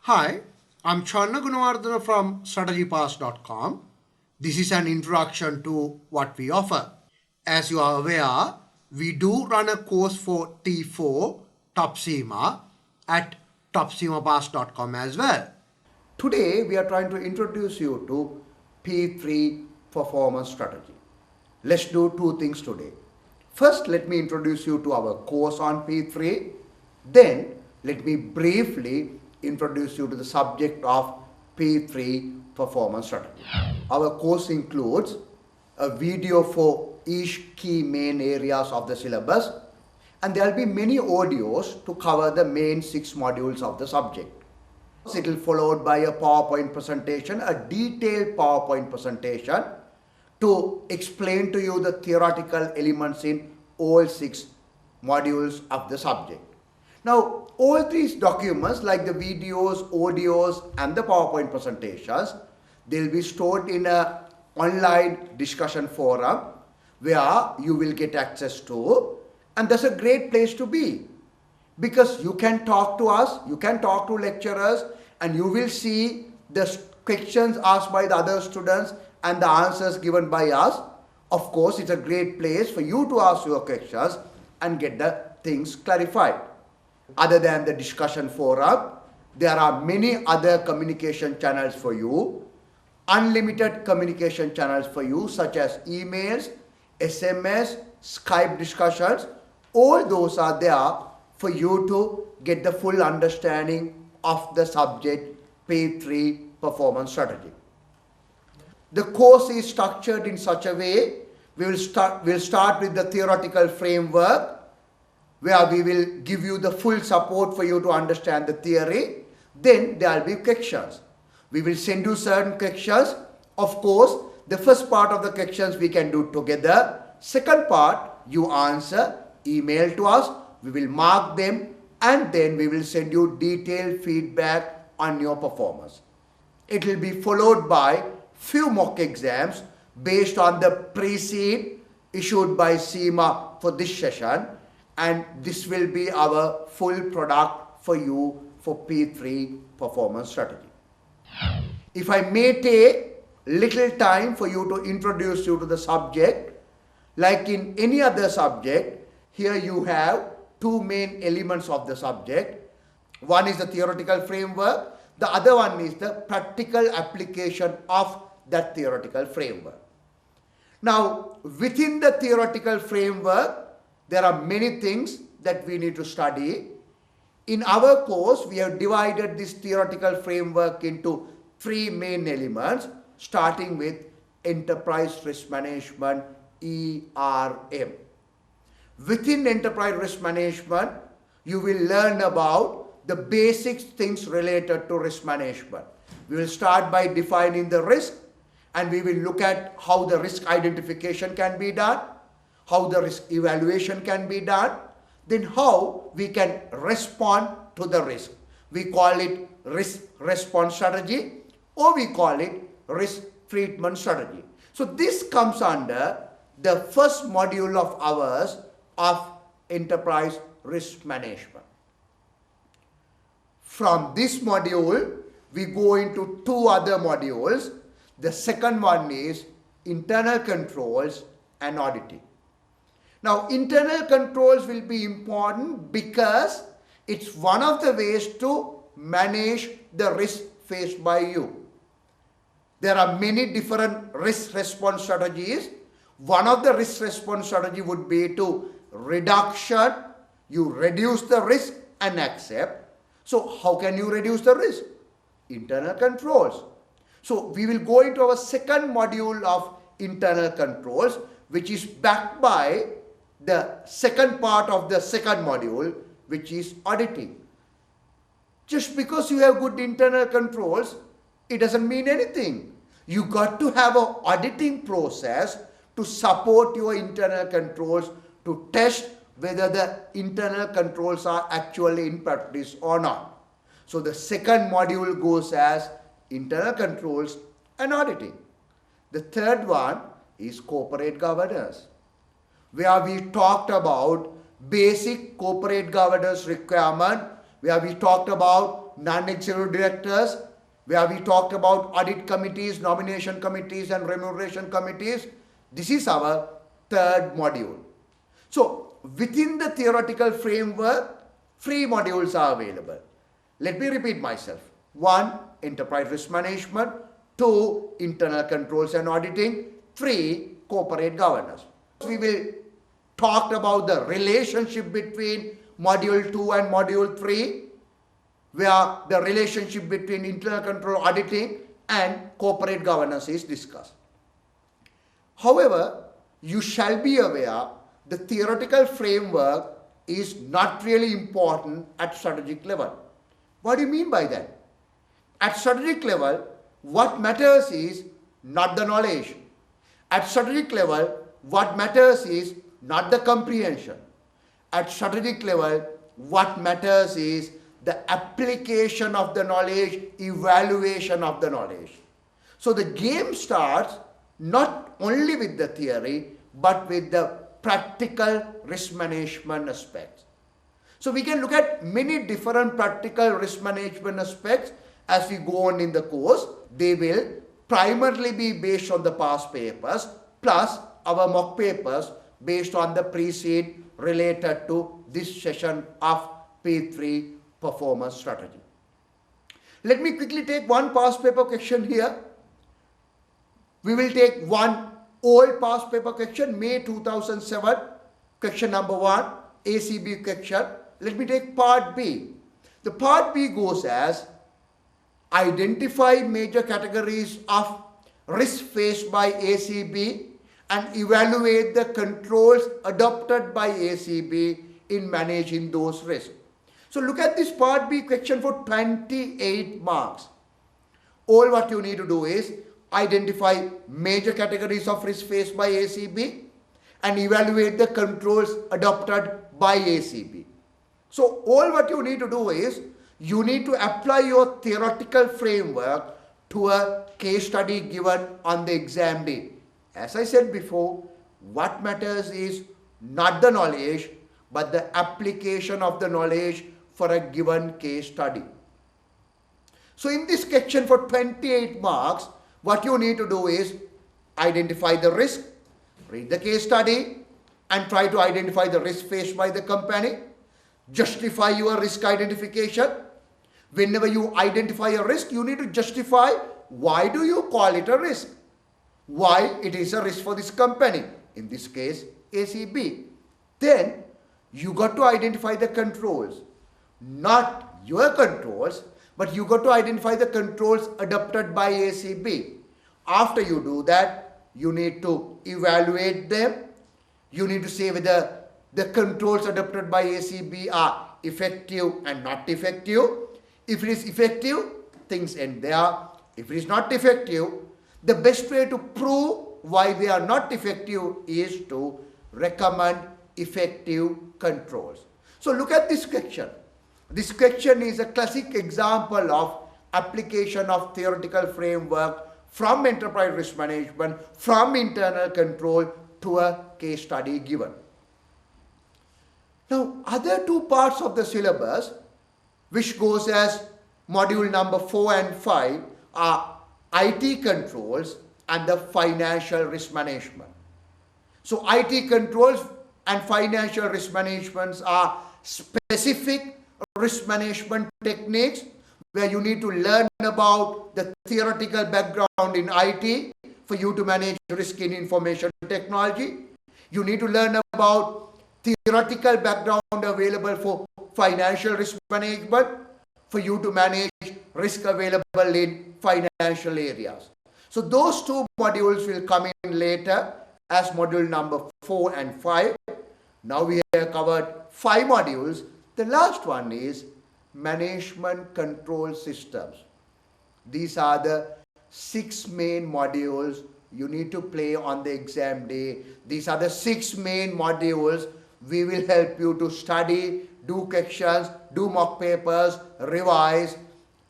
Hi, I'm Channa Gunawaradane from StrategyPass.com. This is an introduction to what we offer. As you are aware, we do run a course for T4 Top SEMA at topsemapass.com as well. Today, we are trying to introduce you to P3 performance strategy. Let's do two things today. First, let me introduce you to our course on P3. Then, let me briefly introduce you to the subject of P3 performance strategy. Our course includes a video for each key main areas of the syllabus, and there will be many audios to cover the main 6 modules of the subject. It will be followed by a PowerPoint presentation, a detailed PowerPoint presentation to explain to you the theoretical elements in all 6 modules of the subject. Now, all these documents like the videos, audios and the PowerPoint presentations, they'll be stored in an online discussion forum where you will get access to, and that's a great place to be because you can talk to us, you can talk to lecturers, and you will see the questions asked by the other students and the answers given by us. Of course, it's a great place for you to ask your questions and get the things clarified. Other than the discussion forum, there are many other communication channels for you, unlimited communication channels for you, such as emails, SMS, Skype discussions. All those are there for you to get the full understanding of the subject P3 performance strategy. The course is structured in such a way, we'll start with the theoretical framework, where we will give you the full support for you to understand the theory. Then there will be questions. We will send you certain questions. Of course, the first part of the questions we can do together. Second part, you answer, email to us, we will mark them, and then we will send you detailed feedback on your performance. It will be followed by few mock exams based on the pre-seed issued by SEMA for this session, and this will be our full product for you for P3 performance strategy. If I may take little time for you to introduce you to the subject, like in any other subject, here you have 2 main elements of the subject. One is the theoretical framework, the other one is the practical application of that theoretical framework. Now, within the theoretical framework, there are many things that we need to study. In our course, we have divided this theoretical framework into 3 main elements, starting with enterprise risk management, ERM. Within enterprise risk management, you will learn about the basic things related to risk management. We will start by defining the risk, and we will look at how the risk identification can be done, how the risk evaluation can be done, then how we can respond to the risk. We call it risk response strategy, or we call it risk treatment strategy. So this comes under the first module of ours of enterprise risk management. From this module, we go into 2 other modules. The second one is internal controls and auditing. Now, internal controls will be important because it's one of the ways to manage the risk faced by you. There are many different risk response strategies. One of the risk response strategy would be to reduction. You reduce the risk and accept. So, how can you reduce the risk? Internal controls. So, we will go into our second module of internal controls, which is backed by the second part of the second module, which is auditing. Just because you have good internal controls, it doesn't mean anything. You got to have an auditing process to support your internal controls, to test whether the internal controls are actually in practice or not. So the second module goes as internal controls and auditing. The third one is corporate governance, where we talked about basic corporate governance requirement where we talked about non-executive directors, where we talked about audit committees, nomination committees and remuneration committees. This is our third module. So within the theoretical framework, 3 modules are available. Let me repeat myself. 1, enterprise risk management. 2, internal controls and auditing. 3, corporate governance. We will talk about the relationship between module 2 and module 3, where the relationship between internal control, auditing and corporate governance is discussed. However, you shall be aware the theoretical framework is not really important at strategic level. What do you mean by that? At strategic level, what matters is not the knowledge. At strategic level, what matters is not the comprehension. At strategic level, what matters is the application of the knowledge, evaluation of the knowledge. So the game starts not only with the theory, but with the practical risk management aspects. So we can look at many different practical risk management aspects as we go on in the course. They will primarily be based on the past papers plus our mock papers based on the pre-seed related to this session of P3 performance strategy. Let me quickly take one past paper question here. We will take one old past paper question, May 2007, question number 1, ACB question. Let me take part B. The part B goes as identify major categories of risk faced by ACB and evaluate the controls adopted by ACB in managing those risks. So look at this part B question for 28 marks. All what you need to do is identify major categories of risk faced by ACB and evaluate the controls adopted by ACB. So all what you need to do is you need to apply your theoretical framework to a case study given on the exam day. As I said before, what matters is not the knowledge, but the application of the knowledge for a given case study. So in this question for 28 marks, what you need to do is identify the risk, read the case study, and try to identify the risk faced by the company. Justify your risk identification. Whenever you identify a risk, you need to justify why do you call it a risk? Why it is a risk for this company, in this case ACB. Then you got to identify the controls, not your controls, but you got to identify the controls adopted by ACB. After you do that, you need to evaluate them. You need to say whether the controls adopted by ACB are effective and not effective. If it is effective, things end there. If it is not effective, the best way to prove why they are not effective is to recommend effective controls. So look at this question. This question is a classic example of application of theoretical framework from enterprise risk management, from internal control to a case study given. Now, other 2 parts of the syllabus, which goes as module number 4 and 5, are IT controls and the financial risk management. So IT controls and financial risk management are specific risk management techniques where you need to learn about the theoretical background in IT for you to manage risk in information technology. You need to learn about theoretical background available for financial risk management for you to manage risk available in financial areas. So those 2 modules will come in later as module number 4 and 5. Now we have covered 5 modules. The last one is management control systems. These are the 6 main modules you need to play on the exam day. These are the 6 main modules we will help you to study, do questions, do mock papers, revise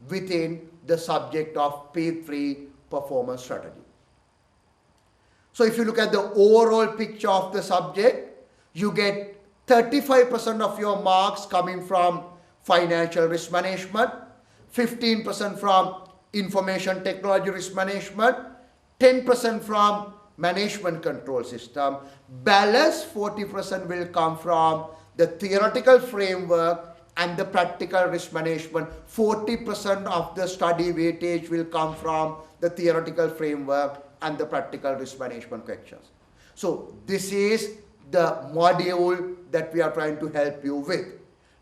within the subject of P3 performance strategy. So if you look at the overall picture of the subject, you get 35% of your marks coming from financial risk management, 15% from information technology risk management, 10% from management control system. Balance 40% will come from the theoretical framework and the practical risk management. 40% of the study weightage will come from the theoretical framework and the practical risk management questions. So this is the module that we are trying to help you with.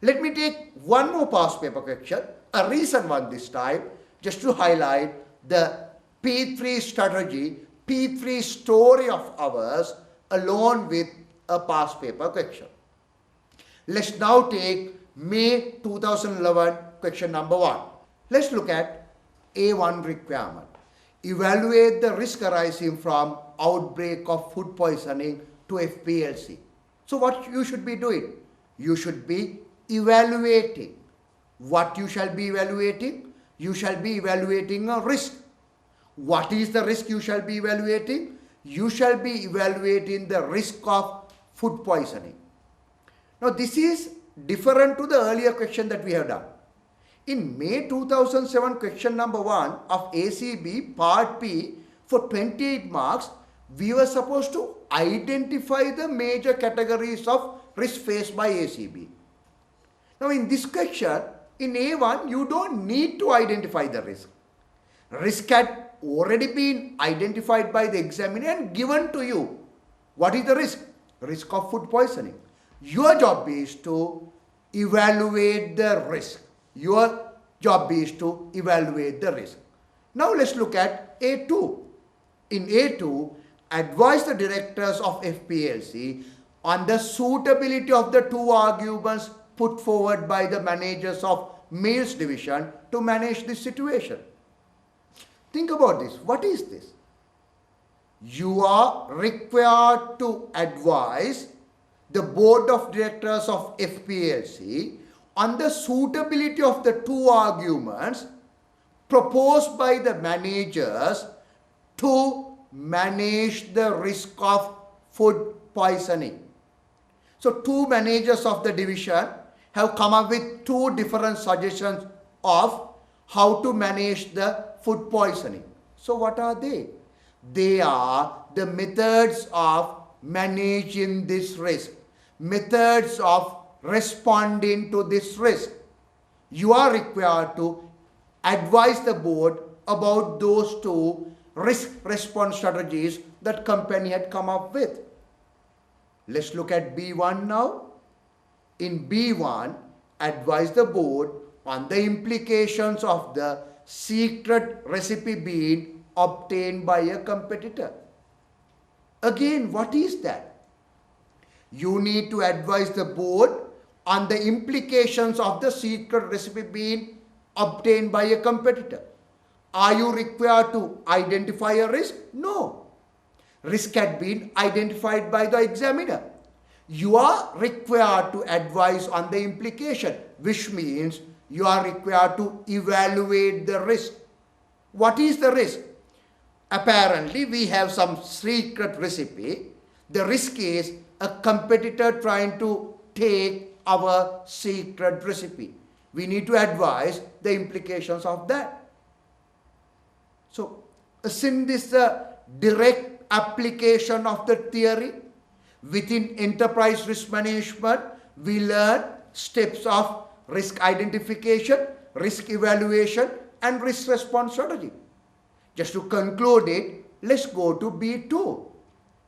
Let me take one more past paper question, a recent one this time, just to highlight the P3 strategy, P3 story of ours along with a past paper question. Let's now take May 2011 question number 1. Let's look at A1 requirement. Evaluate the risk arising from outbreak of food poisoning to FPLC. So what you should be doing? You should be evaluating. What you shall be evaluating? You shall be evaluating a risk. What is the risk you shall be evaluating? You shall be evaluating the risk of food poisoning. Now this is different to the earlier question that we have done. In May 2007 question number 1 of ACB part P for 28 marks, we were supposed to identify the major categories of risk faced by ACB. Now in this question, in A1, you don't need to identify the risk. Risk had already been identified by the examiner and given to you. What is the risk? Risk of food poisoning. Your job is to evaluate the risk. Your job is to evaluate the risk. Now let's look at A2. In A2, advise the directors of FPLC on the suitability of the two arguments put forward by the managers of Meals Division to manage this situation. Think about this. What is this? You are required to advise the board of directors of FPLC on the suitability of the two arguments proposed by the managers to manage the risk of food poisoning. So two managers of the division have come up with two different suggestions of how to manage the food poisoning. So what are they? They are the methods of managing this risk, methods of responding to this risk. You are required to advise the board about those two risk response strategies that company had come up with. Let's look at B1 now. In B1, advise the board on the implications of the secret recipe being obtained by a competitor. Again, what is that? You need to advise the board on the implications of the secret recipe being obtained by a competitor. Are you required to identify a risk? No. Risk had been identified by the examiner. You are required to advise on the implication, which means you are required to evaluate the risk. What is the risk? Apparently, we have some secret recipe. The risk is a competitor trying to take our secret recipe. We need to advise the implications of that. So, isn't this a direct application of the theory? Within enterprise risk management, we learn steps of risk identification, risk evaluation, and risk response strategy. Just to conclude it, let's go to B2.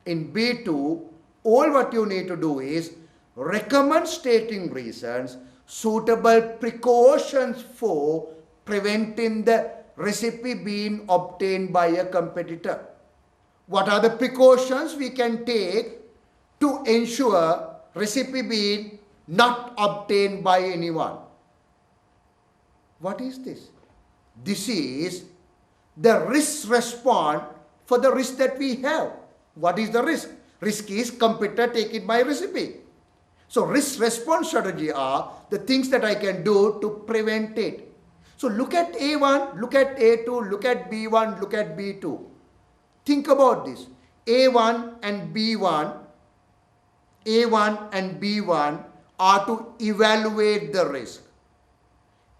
In B2, all what you need to do is recommend stating reasons, suitable precautions for preventing the recipe being obtained by a competitor. What are the precautions we can take to ensure recipe being not obtained by anyone? What is this? This is the risk response for the risk that we have. What is the risk? Risk is competitor taking my recipe. So risk response strategy are the things that I can do to prevent it. So look at A1, look at A2, look at B1, look at B2. Think about this. A1 and B1 are to evaluate the risk.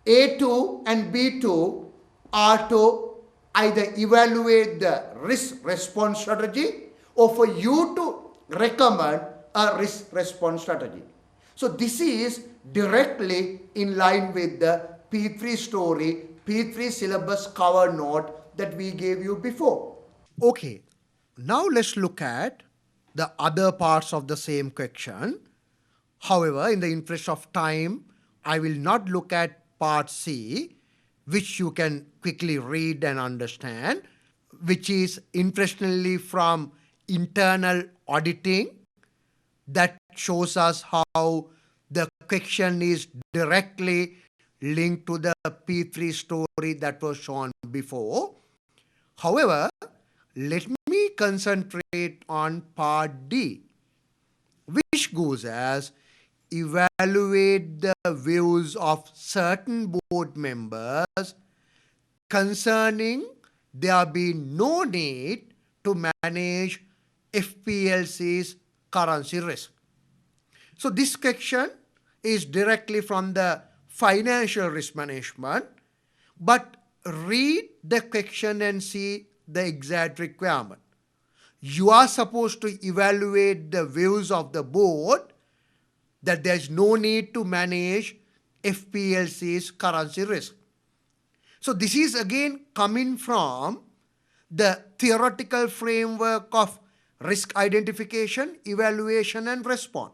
A2 and B2 are to either evaluate the risk response strategy or for you to recommend a risk response strategy. So this is directly in line with the P3 story, P3 syllabus cover note that we gave you before. Okay, now let's look at the other parts of the same question. However, in the interest of time, I will not look at part C, which you can quickly read and understand, which is interestingly from internal auditing that shows us how the question is directly linked to the P3 story that was shown before. However, let me concentrate on part D, which goes as evaluate the views of certain board members concerning there being no need to manage FPLC's currency risk. So this question is directly from the financial risk management, but read the question and see the exact requirement. You are supposed to evaluate the views of the board that there is no need to manage FPLC's currency risk. So this is again coming from the theoretical framework of risk identification, evaluation and response.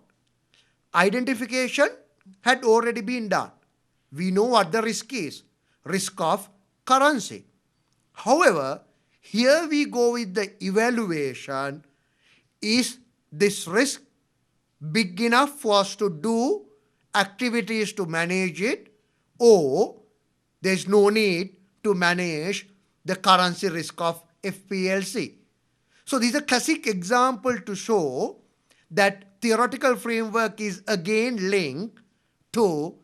Identification had already been done. We know what the risk is, risk of currency. However, here we go with the evaluation. Is this risk big enough for us to do activities to manage it, or there's no need to manage the currency risk of FPLC? So this is a classic example to show that theoretical framework is again linked to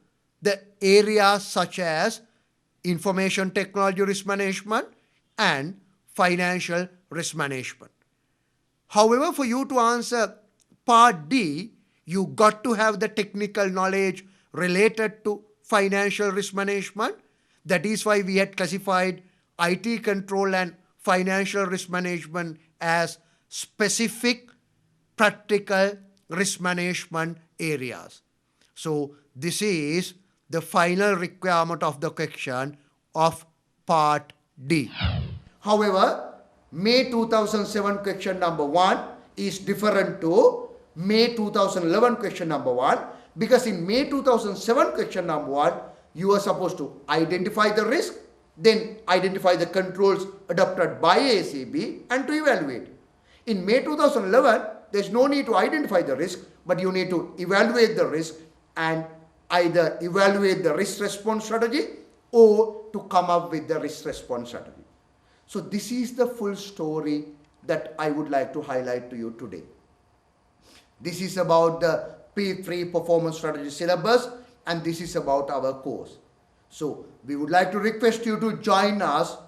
the areas such as information technology risk management and financial risk management. However, for you to answer part D, you got to have the technical knowledge related to financial risk management. That is why we had classified IT control and financial risk management as specific practical risk management areas. So this is the final requirement of the question of part D. However, May 2007 question number 1 is different to May 2011 question number 1, because in May 2007 question number 1, you are supposed to identify the risk, then identify the controls adopted by ACB and to evaluate. In May 2011, there is no need to identify the risk, but you need to evaluate the risk and either evaluate the risk response strategy or to come up with the risk response strategy. So this is the full story that I would like to highlight to you today. This is about the P3 performance strategy syllabus, and this is about our course. So we would like to request you to join us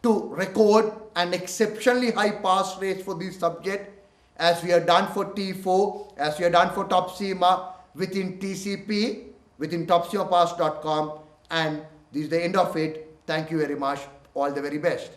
to record an exceptionally high pass rate for this subject, as we have done for T4, as we have done for TOPSEMA within TCP, within TOPSEMApass.com, and this is the end of it. Thank you very much. All the very best.